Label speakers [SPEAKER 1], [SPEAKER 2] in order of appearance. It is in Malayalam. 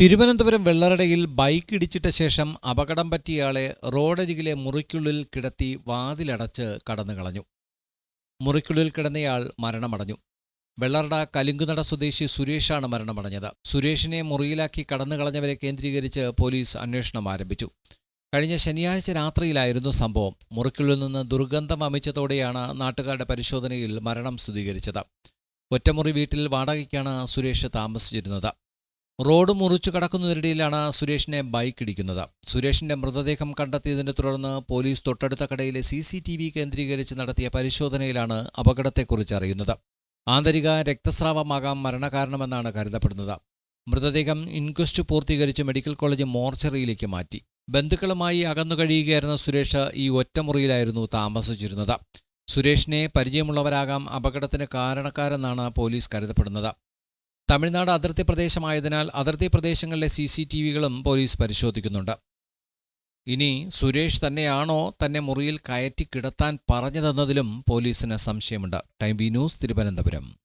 [SPEAKER 1] തിരുവനന്തപുരം വെള്ളറടയിൽ ബൈക്ക് ഇടിച്ചിട്ട ശേഷം അപകടം പറ്റിയയാളെ റോഡരികിലെ മുറിക്കുള്ളിൽ കിടത്തി വാതിലടച്ച് കടന്നുകളഞ്ഞു. മുറിക്കുള്ളിൽ കിടന്നയാൾ മരണമടഞ്ഞു. വെള്ളറട കലുങ്കുനട സ്വദേശി സുരേഷാണ് മരണമടഞ്ഞത്. സുരേഷിനെ മുറിയിലാക്കി കടന്നുകളഞ്ഞവരെ കേന്ദ്രീകരിച്ച് പോലീസ് അന്വേഷണം ആരംഭിച്ചു. കഴിഞ്ഞ ശനിയാഴ്ച രാത്രിയിലായിരുന്നു സംഭവം. മുറിക്കുള്ളിൽ നിന്ന് ദുർഗന്ധം വമിച്ചതോടെയാണ് നാട്ടുകാരുടെ പരിശോധനയിൽ മരണം സ്ഥിരീകരിച്ചത്. ഒറ്റമുറി വീട്ടിൽ വാടകയ്ക്കാണ് സുരേഷ് താമസിച്ചിരുന്നത്. റോഡ് മുറിച്ചു കടക്കുന്നതിനിടയിലാണ് സുരേഷിനെ ബൈക്ക് ഇടിക്കുന്നത്. സുരേഷിന്റെ മൃതദേഹം കണ്ടെത്തിയതിനെ തുടർന്ന് പോലീസ് തൊട്ടടുത്ത കടയിലെ CCTV കേന്ദ്രീകരിച്ച് നടത്തിയ പരിശോധനയിലാണ് അപകടത്തെക്കുറിച്ച് അറിയുന്നത്. ആന്തരിക രക്തസ്രാവമാകാം മരണകാരണമെന്നാണ് കരുതപ്പെടുന്നത്. മൃതദേഹം ഇൻക്വസ്റ്റ് പൂർത്തീകരിച്ച് മെഡിക്കൽ കോളേജ് മോർച്ചറിയിലേക്ക് മാറ്റി. ബന്ധുക്കളുമായി അകന്നു കഴിയുകയായിരുന്ന സുരേഷ് ഈ ഒറ്റമുറിയിലായിരുന്നു താമസിച്ചിരുന്നത്. സുരേഷിനെ പരിചയമുള്ളവരാകാം അപകടത്തിന് കാരണക്കാരെന്നാണ് പോലീസ് കരുതപ്പെടുന്നത്. തമിഴ്നാട് അതിർത്തി പ്രദേശമായതിനാൽ അതിർത്തി പ്രദേശങ്ങളിലെ CCTVകളും പോലീസ് പരിശോധിക്കുന്നുണ്ട്. ഇനി സുരേഷ് തന്നെയാണോ തന്നെ മുറിയിൽ കയറ്റി കിടത്താൻ പറഞ്ഞതെന്നതിലും പോലീസിന് സംശയമുണ്ട്. Time news, Thiruvananthapuram.